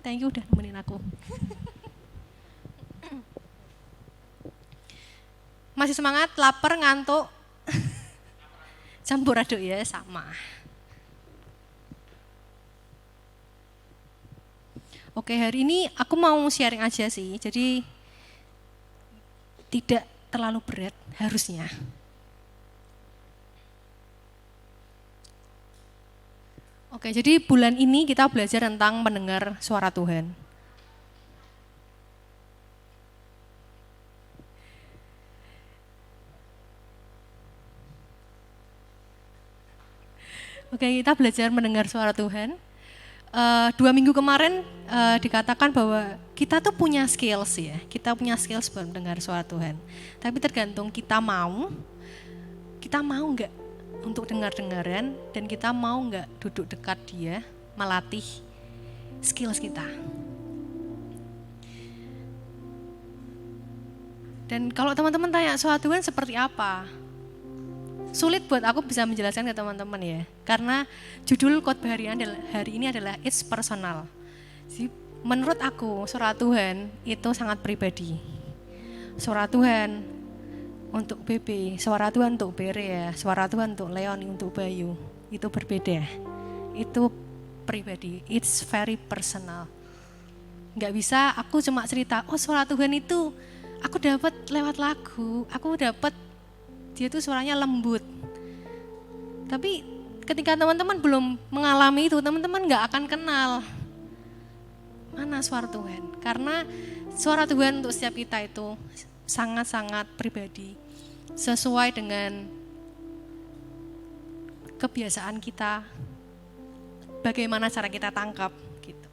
Thank you udah nemenin aku. Masih semangat, lapar, ngantuk? Campur aduk ya, sama. Oke, hari ini aku mau sharing aja sih, jadi tidak terlalu berat harusnya. Oke, jadi bulan ini kita belajar tentang mendengar suara Tuhan. Oke, kita belajar mendengar suara Tuhan. 2 minggu kemarin dikatakan bahwa kita tuh punya skills ya, kita punya skills buat mendengar suara Tuhan. Tapi tergantung kita mau nggak untuk dengar-dengaran, dan kita mau nggak duduk dekat dia, melatih skills kita. Dan kalau teman-teman tanya suara Tuhan seperti apa, sulit buat aku bisa menjelaskan ke teman-teman ya, karena judul khotbah hari ini adalah It's Personal. Jadi, menurut aku suara Tuhan itu sangat pribadi. Suara Tuhan untuk BB, suara Tuhan untuk Berea, suara Tuhan untuk Leoni, untuk Bayu, itu berbeda. Itu pribadi, it's very personal. Nggak bisa aku cuma cerita, oh suara Tuhan itu aku dapat lewat lagu, aku dapat dia tuh suaranya lembut. Tapi ketika teman-teman belum mengalami itu, teman-teman nggak akan kenal mana suara Tuhan. Karena suara Tuhan untuk setiap kita itu sangat-sangat pribadi, sesuai dengan kebiasaan kita, bagaimana cara kita tangkap gitu.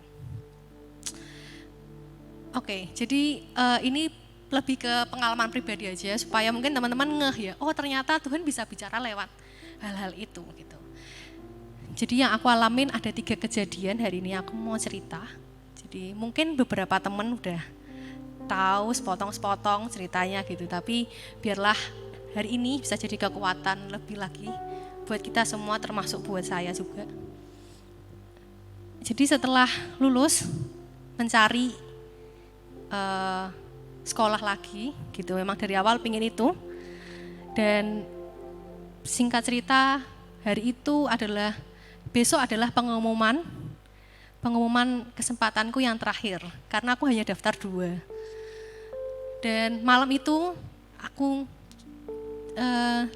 Oke, jadi ini lebih ke pengalaman pribadi aja, supaya mungkin teman-teman ngeh ya, oh ternyata Tuhan bisa bicara lewat hal-hal itu gitu. Jadi yang aku alamin ada 3 kejadian hari ini aku mau cerita. Jadi mungkin beberapa teman udah tahu sepotong-sepotong ceritanya gitu, tapi biarlah hari ini bisa jadi kekuatan lebih lagi buat kita semua, termasuk buat saya juga. Jadi setelah lulus mencari sekolah lagi gitu, memang dari awal pingin itu. Dan singkat cerita, hari itu adalah, besok adalah pengumuman kesempatanku yang terakhir, karena aku hanya daftar 2. Dan malam itu aku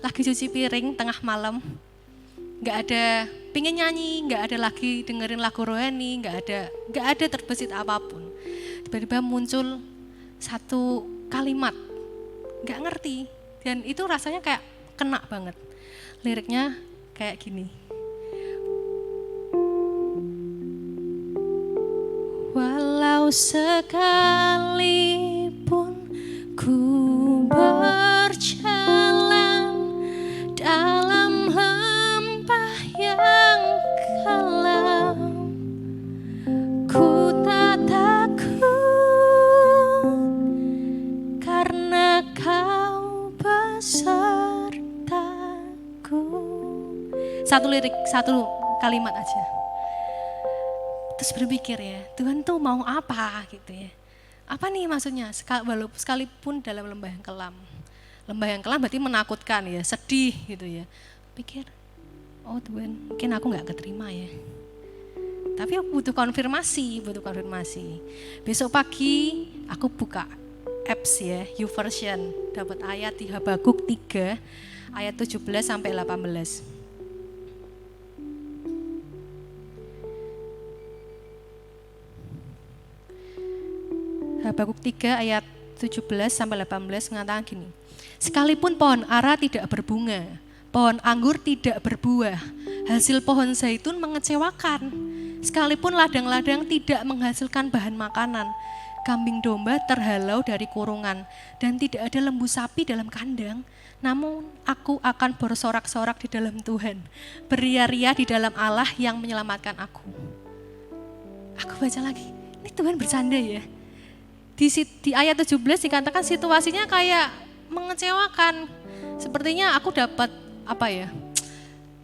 lagi cuci piring tengah malam, nggak ada pingin nyanyi, nggak ada lagi dengerin lagu rohani, nggak ada terbesit apapun. Tiba-tiba muncul satu kalimat, nggak ngerti, dan itu rasanya kayak kena banget. Liriknya kayak gini. Walau sekalipun ku berjalan dalam lembah yang kelam, ku tak takut karena kau besertaku. Satu lirik, satu kalimat aja. Terus berpikir ya, Tuhan tuh mau apa gitu ya. Apa nih maksudnya, sekalipun dalam lembah yang kelam. Lembah yang kelam berarti menakutkan ya, sedih gitu ya. Pikir, oh Tuhan mungkin aku gak keterima ya. Tapi aku butuh konfirmasi. Besok pagi aku buka apps ya, YouVersion, dapat ayat di Habakuk 3 ayat 17 sampai 18. Habakuk 3 ayat 17 sampai 18 mengatakan gini. Sekalipun pohon ara tidak berbunga, pohon anggur tidak berbuah, hasil pohon zaitun mengecewakan. Sekalipun ladang-ladang tidak menghasilkan bahan makanan, kambing domba terhalau dari kurungan, dan tidak ada lembu sapi dalam kandang, namun aku akan bersorak-sorak di dalam Tuhan, beria-ria di dalam Allah yang menyelamatkan aku. Aku baca lagi, ini Tuhan bercanda ya. Di ayat 17 dikatakan situasinya kayak mengecewakan. Sepertinya aku dapat apa ya?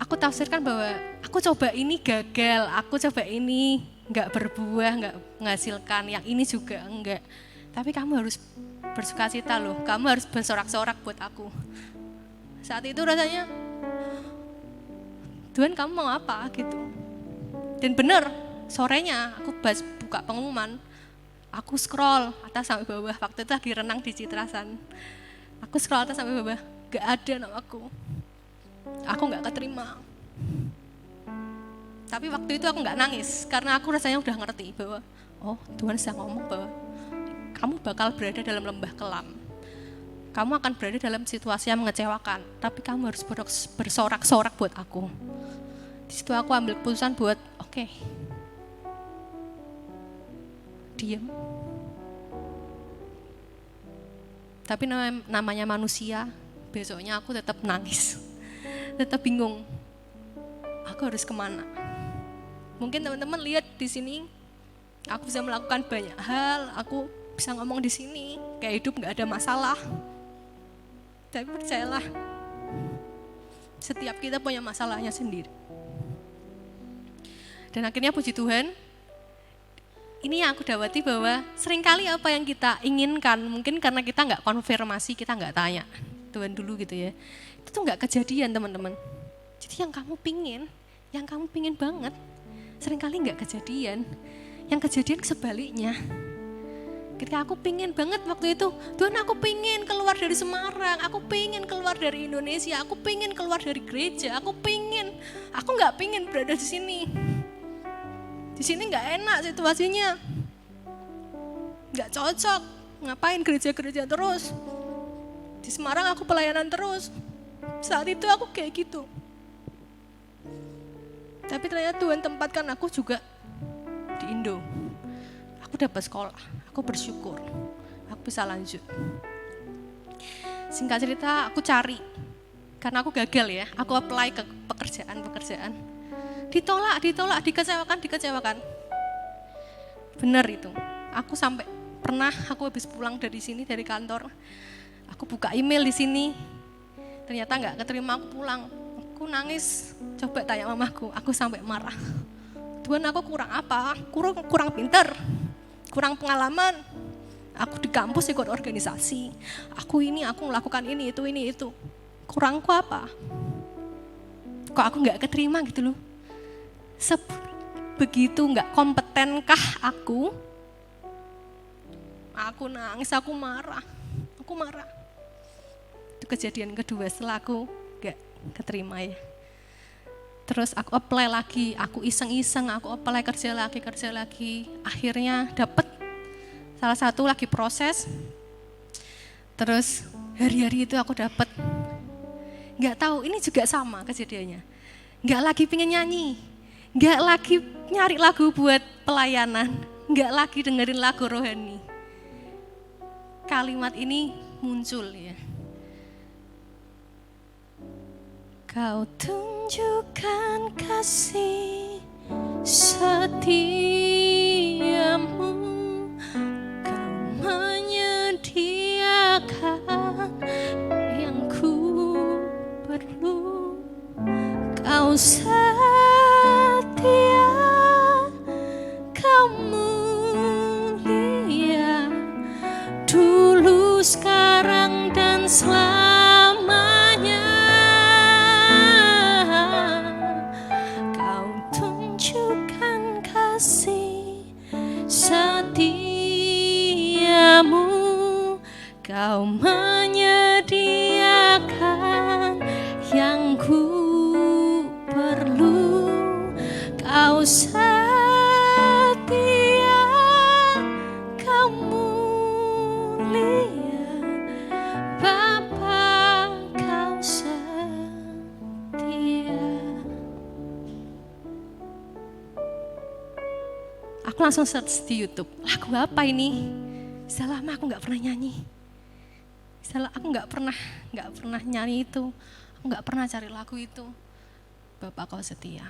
Aku tafsirkan bahwa aku coba ini gagal, aku coba ini nggak berbuah, nggak menghasilkan, yang ini juga enggak. Tapi kamu harus bersukacita loh, kamu harus bersorak-sorak buat aku. Saat itu rasanya, Tuhan kamu mau apa gitu. Dan bener, sorenya aku buka pengumuman, aku scroll atas sampai bawah, waktu itu lagi renang di Citrasan. Aku scroll atas sampai bawah, gak ada namaku. Aku gak keterima. Tapi waktu itu aku gak nangis, karena aku rasanya udah ngerti bahwa, oh Tuhan sedang ngomong bahwa kamu bakal berada dalam lembah kelam. Kamu akan berada dalam situasi yang mengecewakan, tapi kamu harus bersorak-sorak buat aku. Di situ aku ambil keputusan buat, oke, diam. Tapi namanya manusia, besoknya aku tetap nangis, tetap bingung. Aku harus kemana? Mungkin teman-teman lihat di sini, aku bisa melakukan banyak hal, aku bisa ngomong di sini, kayak hidup nggak ada masalah. Tapi percayalah, setiap kita punya masalahnya sendiri. Dan akhirnya puji Tuhan, ini yang aku dapati bahwa seringkali apa yang kita inginkan, mungkin karena kita nggak konfirmasi, kita nggak tanya Tuhan dulu gitu ya, itu tuh nggak kejadian teman-teman. Jadi yang kamu pingin banget, seringkali nggak kejadian. Yang kejadian sebaliknya. Ketika aku pingin banget waktu itu, Tuhan aku pingin keluar dari Semarang, aku pingin keluar dari Indonesia, aku pingin keluar dari gereja, aku nggak pingin berada di sini. Di sini nggak enak situasinya, nggak cocok, ngapain gereja-gereja terus. Di Semarang aku pelayanan terus, saat itu aku kayak gitu. Tapi ternyata Tuhan tempatkan aku juga di Indo. Aku dapat sekolah, aku bersyukur, aku bisa lanjut. Singkat cerita, aku cari, karena aku gagal ya, aku apply ke pekerjaan. Ditolak, dikecewakan. Benar itu, aku sampai pernah, aku habis pulang dari sini, dari kantor, aku buka email di sini, ternyata nggak keterima, aku pulang, aku nangis, coba tanya mamaku, aku sampai marah. Tuhan aku kurang apa? Kurang pintar, kurang pengalaman. Aku di kampus ikut organisasi. Aku melakukan ini, itu. Kurangku apa? Kok aku nggak keterima gitu loh? Begitu nggak kompetenkah aku? Aku nangis, aku marah. Itu kejadian kedua setelah aku nggak keterima ya. Terus aku apply lagi, aku iseng-iseng, aku apply kerja lagi. Akhirnya dapet salah satu lagi proses. Terus hari-hari itu aku dapet. Nggak tahu, ini juga sama kejadiannya. Nggak lagi pengen nyanyi, nggak lagi nyari lagu buat pelayanan, nggak lagi dengerin lagu rohani. Kalimat ini muncul ya. Kau tunjukkan kasih setiamu, kau menyediakan yang ku perlu, kau setia, kau mulia, dulu, sekarang, dan selamanya. Kau menyediakan yang ku perlu, kau setia, kau mulia, Bapa kau setia. Aku langsung search di YouTube, lagu apa ini? Sudah lama aku nggak pernah nyanyi. Aku nggak pernah nyanyi itu, aku nggak pernah cari lagu itu. Bapak kau setia.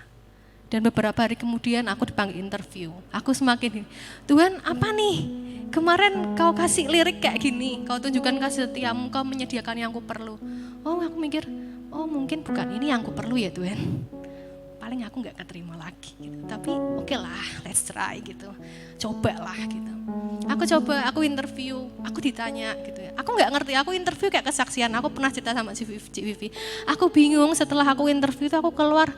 Dan beberapa hari kemudian aku dipanggil interview. Aku semakin, Tuhan apa nih? Kemarin kau kasih lirik kayak gini, kau tunjukkan kasih setiamu, kau menyediakan yang aku perlu. Oh aku mikir, oh mungkin bukan ini yang aku perlu ya Tuhan. paling aku nggak keterima lagi gitu. Tapi oke lah, let's try gitu. Cobalah gitu. Aku interview, aku ditanya gitu ya. Aku nggak ngerti, aku interview kayak kesaksian. Aku pernah cerita sama Cik Vivi. Aku bingung setelah aku interview itu aku keluar.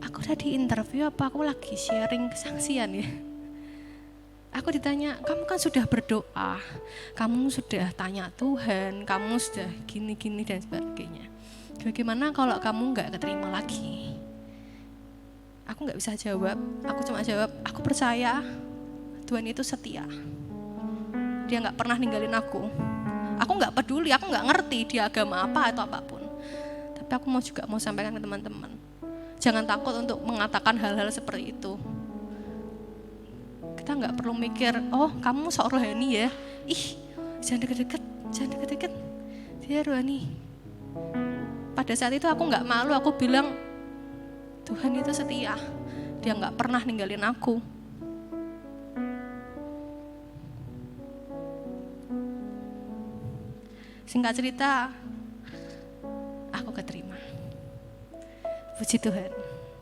Aku tadi interview apa aku lagi sharing kesaksian ya? Aku ditanya, kamu kan sudah berdoa, kamu sudah tanya Tuhan, kamu sudah gini-gini dan sebagainya. Bagaimana kalau kamu nggak keterima lagi? Aku nggak bisa jawab, aku cuma jawab, aku percaya Tuhan itu setia. Dia nggak pernah ninggalin aku. Aku nggak peduli, aku nggak ngerti dia agama apa atau apapun. Tapi aku mau sampaikan ke teman-teman, jangan takut untuk mengatakan hal-hal seperti itu. Kita nggak perlu mikir, oh kamu sok rohani ya, jangan deket-deket, dia rohani. Pada saat itu aku nggak malu, aku bilang Tuhan itu setia, dia nggak pernah ninggalin aku. Singkat cerita, aku keterima. Puji Tuhan,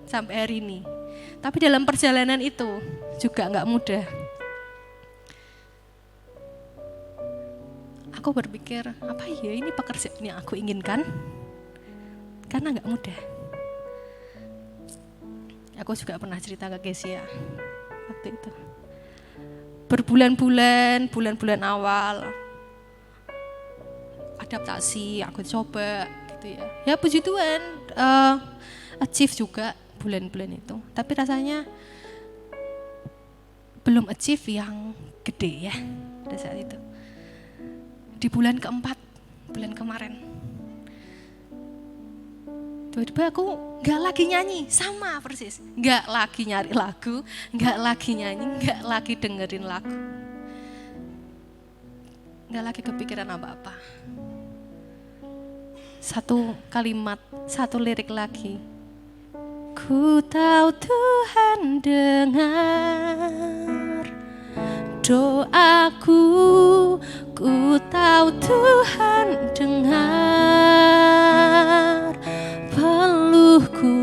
sampai hari ini. Tapi dalam perjalanan itu juga nggak mudah. Aku berpikir, apa ya ini pekerjaan yang aku inginkan? Karena nggak mudah. Aku juga pernah cerita ke Kesia waktu itu. Bulan-bulan awal adaptasi, aku coba gitu ya. Ya puji Tuhan, achieve juga bulan-bulan itu. Tapi rasanya belum achieve yang gede ya pada saat itu. Di bulan keempat, bulan kemarin, tiba-tiba aku gak lagi nyanyi, sama persis. Gak lagi nyari lagu, gak lagi nyanyi, gak lagi dengerin lagu. Gak lagi kepikiran apa-apa. Satu kalimat, satu lirik lagi. Ku tahu Tuhan dengar doaku, ku tahu Tuhan dengar peluhku,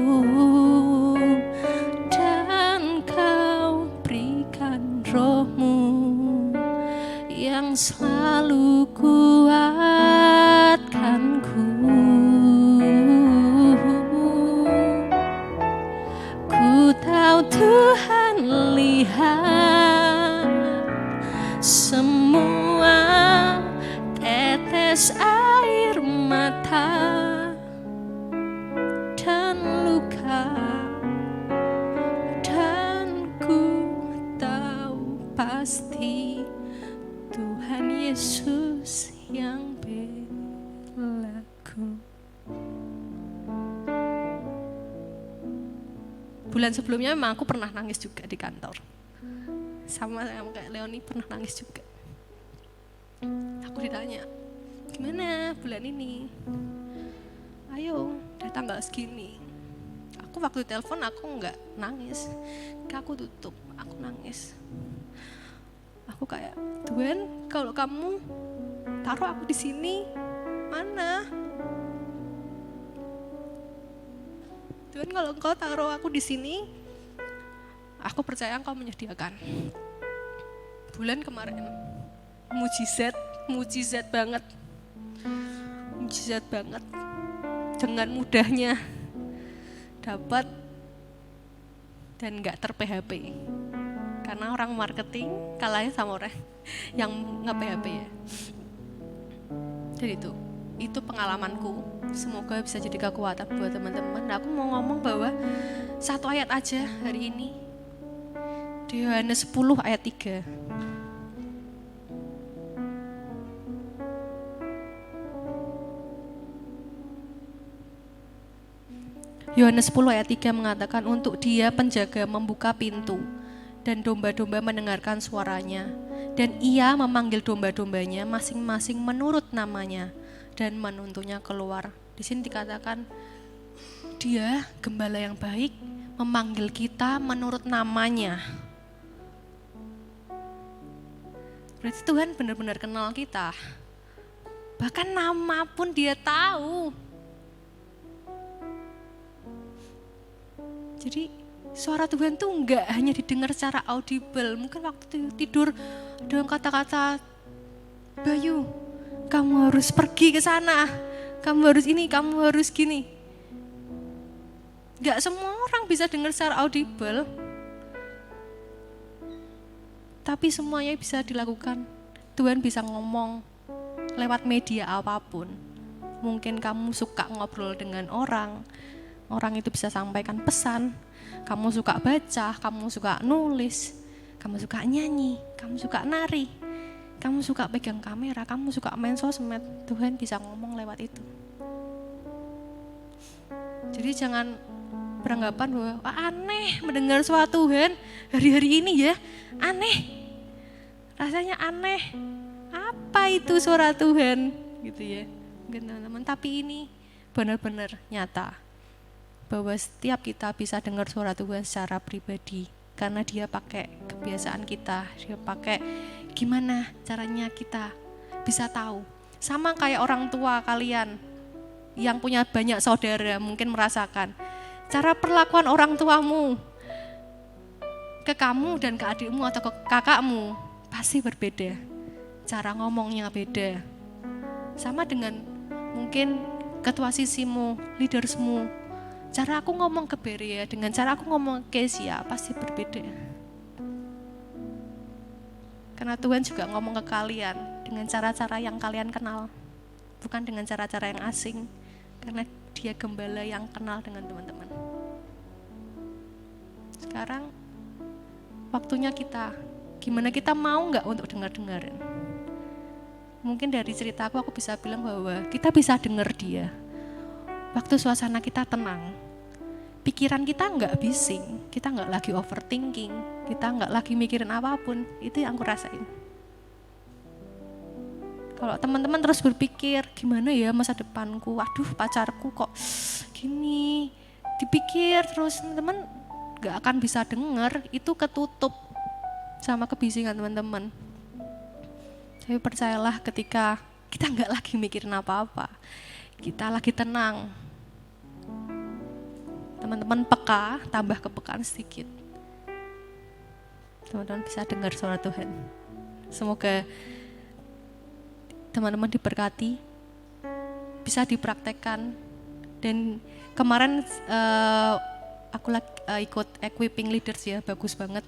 dan Kau berikan roh-Mu yang selalu kuatkanku. Ku tahu Tuhan lihat semua tetes air mata dan luka, dan ku tahu pasti Tuhan Yesus yang belaku. Bulan sebelumnya memang aku pernah nangis juga di kantor. Sama kayak Leoni pernah nangis juga. Aku ditanya, gimana bulan ini? Ayo, udah tanggal segini. Aku waktu telepon aku nggak nangis, aku tutup, aku nangis. Aku kayak, Tuhan, kalau kamu taruh aku di sini, mana? Tuhan, kalau Engkau taruh aku di sini, aku percaya Engkau menyediakan. Bulan kemarin, mujizat banget. Mujizat banget. Dengan mudahnya dapat dan gak ter-PHP. Karena orang marketing kalahnya sama orang yang nge-PHP ya. Jadi itu pengalamanku. Semoga bisa jadi kekuatan buat teman-teman. Aku mau ngomong bahwa satu ayat aja hari ini. Di Yohanes 10 ayat 3. Yohanes 10 ayat 3 mengatakan, untuk Dia penjaga membuka pintu dan domba-domba mendengarkan suaranya, dan Ia memanggil domba-dombanya masing-masing menurut namanya dan menuntunnya keluar. Di sini dikatakan Dia gembala yang baik memanggil kita menurut namanya. Berarti Tuhan benar-benar kenal kita. Bahkan nama pun Dia tahu. Jadi suara Tuhan tuh enggak hanya didengar secara audible. Mungkin waktu tidur ada kata-kata, Bayu, kamu harus pergi ke sana, kamu harus ini, kamu harus gini. Enggak semua orang bisa dengar secara audible. Tapi semuanya bisa dilakukan. Tuhan bisa ngomong lewat media apapun. Mungkin kamu suka ngobrol dengan orang itu bisa sampaikan pesan. Kamu suka baca, kamu suka nulis, kamu suka nyanyi, kamu suka nari, kamu suka pegang kamera, kamu suka main sosmed. Tuhan bisa ngomong lewat itu. Jadi jangan beranggapan bahwa aneh mendengar suara Tuhan hari-hari ini ya, aneh, rasanya aneh. Apa itu suara Tuhan gitu ya, teman-teman. Tapi ini benar-benar nyata bahwa setiap kita bisa dengar suara Tuhan secara pribadi karena dia pakai kebiasaan kita, dia pakai gimana caranya kita bisa tahu. Sama kayak orang tua kalian yang punya banyak saudara mungkin merasakan cara perlakuan orang tuamu ke kamu dan ke adikmu atau ke kakakmu pasti berbeda, cara ngomongnya beda. Sama dengan mungkin ketua sisimu, leadersmu, cara aku ngomong ke Beria dengan cara aku ngomong ke Kesia pasti berbeda. Karena Tuhan juga ngomong ke kalian dengan cara-cara yang kalian kenal, bukan dengan cara-cara yang asing. Karena dia gembala yang kenal dengan teman-teman. Sekarang waktunya kita, gimana kita mau nggak untuk dengar-dengarin? Mungkin dari cerita aku bisa bilang bahwa kita bisa dengar dia. Waktu suasana kita tenang, pikiran kita nggak bising, kita nggak lagi overthinking, kita nggak lagi mikirin apapun, itu yang aku rasain. Kalau teman-teman terus berpikir, gimana ya masa depanku, waduh pacarku kok gini, dipikir terus teman-teman nggak akan bisa dengar, itu ketutup sama kebisingan teman-teman. Tapi percayalah ketika kita nggak lagi mikirin apa-apa, kita lagi tenang, teman-teman peka, tambah kepekaan sedikit, teman-teman bisa dengar suara Tuhan. Semoga teman-teman diberkati, bisa dipraktekkan. Dan kemarin aku ikut equipping leaders ya, bagus banget.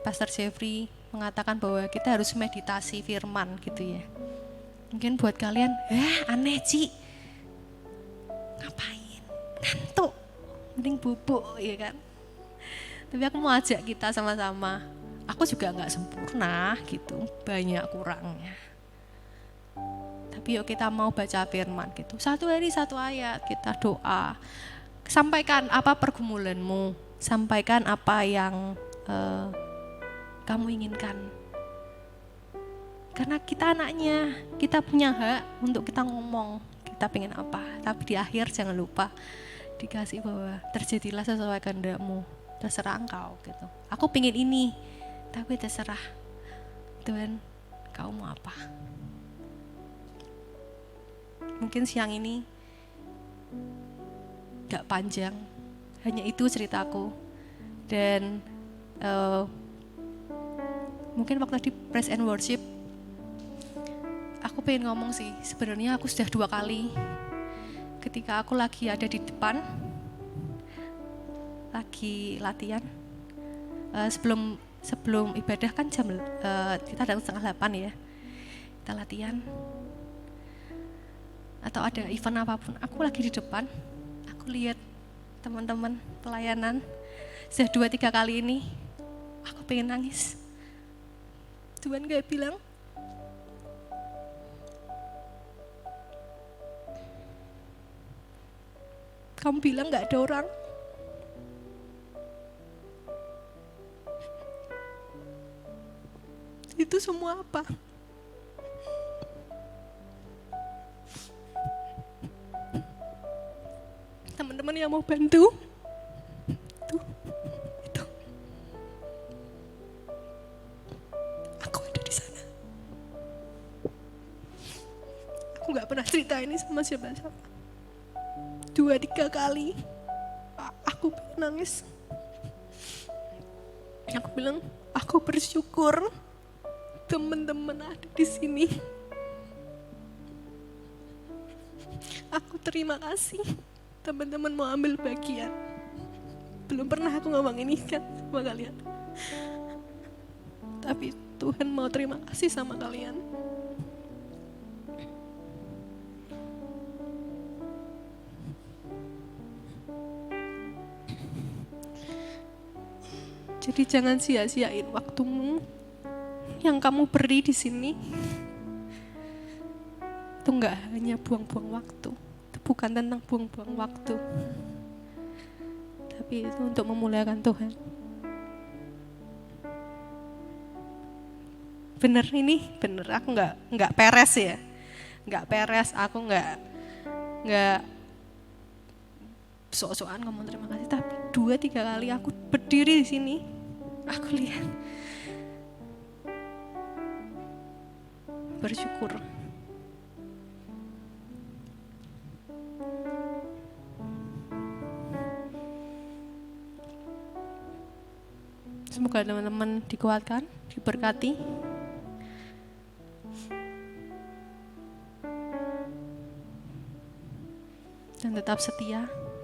Pastor Jeffrey mengatakan bahwa kita harus meditasi firman gitu ya. Mungkin buat kalian, aneh Ci, ngapain, ngantuk, mending bubuk ya kan. Tapi aku mau ajak kita sama-sama. Aku juga gak sempurna gitu, banyak kurangnya. Tapi yuk kita mau baca firman gitu, satu hari satu ayat, kita doa. Sampaikan apa pergumulanmu, sampaikan apa yang kamu inginkan. Karena kita anaknya, kita punya hak untuk kita ngomong, kita pengen apa. Tapi di akhir jangan lupa dikasih bahwa terjadilah sesuai kehendakmu, terserah engkau gitu. Aku pengen ini, tapi terserah Tuhan, kau mau apa. Mungkin siang ini gak panjang, hanya itu ceritaku. Dan mungkin waktu di praise and worship aku pengen ngomong sih, sebenarnya aku sudah 2 kali ketika aku lagi ada di depan lagi latihan, sebelum ibadah kan jam kita datang 7:30 ya, kita latihan atau ada event apapun, aku lagi di depan, aku lihat teman-teman pelayanan sudah 2-3 kali ini, aku pengen nangis. Tuhan gak bilang, kamu bilang gak ada orang. Itu semua apa? Teman-teman yang mau bantu, tuh, itu. Aku ada di sana. Aku nggak pernah cerita ini sama siapa-siapa. 2-3 kali nangis. Aku bilang, aku bersyukur teman-teman ada di sini. Aku terima kasih teman-teman mau ambil bagian. Belum pernah aku ngomong ini kan sama kalian. Tapi Tuhan mau terima kasih sama kalian. Jadi jangan sia-siain waktumu yang kamu beri di sini. Itu enggak hanya buang-buang waktu. Itu bukan tentang buang-buang waktu. Tapi itu untuk memuliakan Tuhan. Bener ini, bener aku enggak peres ya. Enggak peres, aku enggak sok-sokan ngomong terima kasih, tapi 2-3 kali aku berdiri di sini. Aku lihat bersyukur. Semoga teman-teman dikuatkan, diberkati. Dan tetap setia.